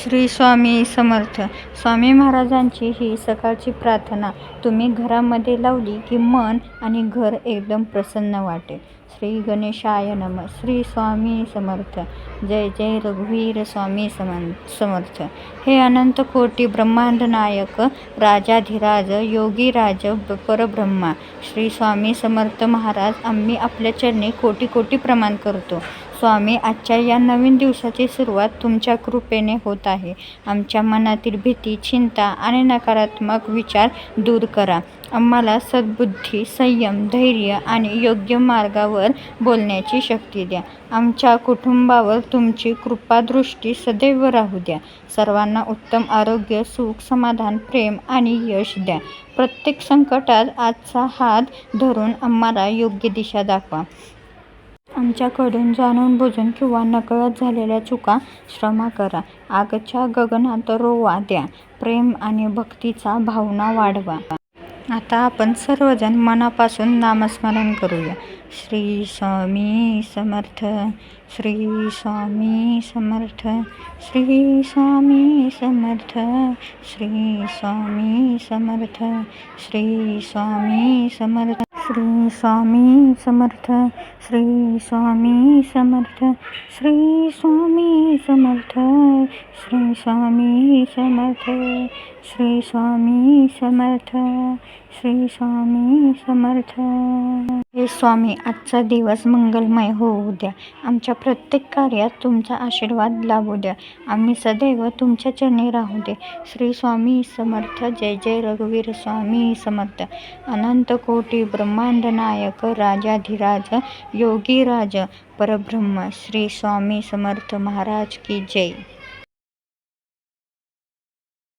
श्री स्वामी समर्थ. स्वामी महाराजांची ही सकाळची प्रार्थना तुम्ही घरामध्ये लावली की मन आणि घर एकदम प्रसन्न वाटेल. श्री गणेशाय नमः. श्री स्वामी समर्थ. जय जय रघुवीर स्वामी समर्थ. हे अनंत कोटी ब्रह्मांड नायक राजाधिराज योगीराज परब्रह्मा श्री स्वामी समर्थ महाराज, आम्ही आपल्या चरणी कोटी कोटी प्रणाम करतो. स्वामी, आजच्या या नवीन दिवसाची सुरुवात तुमच्या कृपेने होत आहे. आमच्या मनातील भीती, चिंता आणि नकारात्मक विचार दूर करा. आम्हाला सद्बुद्धी, संयम, धैर्य आणि योग्य मार्गावर बोलण्याची शक्ती द्या. आमच्या कुटुंबावर तुमची कृपादृष्टी सदैव राहू द्या. सर्वांना उत्तम आरोग्य, सुख, समाधान, प्रेम आणि यश द्या. प्रत्येक संकटात आजचा हात धरून आम्हाला योग्य दिशा दाखवा. आमच्याकडून जाणून बुजून किंवा नकळत झालेल्या चुका क्षमा करा. आगच्या गगनात रोवा द्या. प्रेम आणि भक्तीचा भावना वाढवा. आता आपण सर्वजण मनापासून नामस्मरण करूया. श्री स्वामी समर्थ. श्री स्वामी समर्थ. श्री स्वामी समर्थ. श्री स्वामी समर्थ. श्री स्वामी समर्थ. श्री स्वामी समर्थ. श्री स्वामी समर्थ. श्री स्वामी समर्थ. श्री स्वामी समर्थ. श्री स्वामी समर्थ. श्री स्वामी समर्थ. हे स्वामी, आजचा दिवस मंगलमय होऊ द्या. आमच्या प्रत्येक कार्यात तुमचा आशीर्वाद लाभू द्या. आम्ही सदैव तुमच्या चरणी राहू दे. श्री स्वामी समर्थ. जय जय रघुवीर स्वामी समर्थ. अनंत कोटी ब्रह्मांड नायक राजाधिराज योगीराज परब्रह्म श्री स्वामी समर्थ महाराज की जय.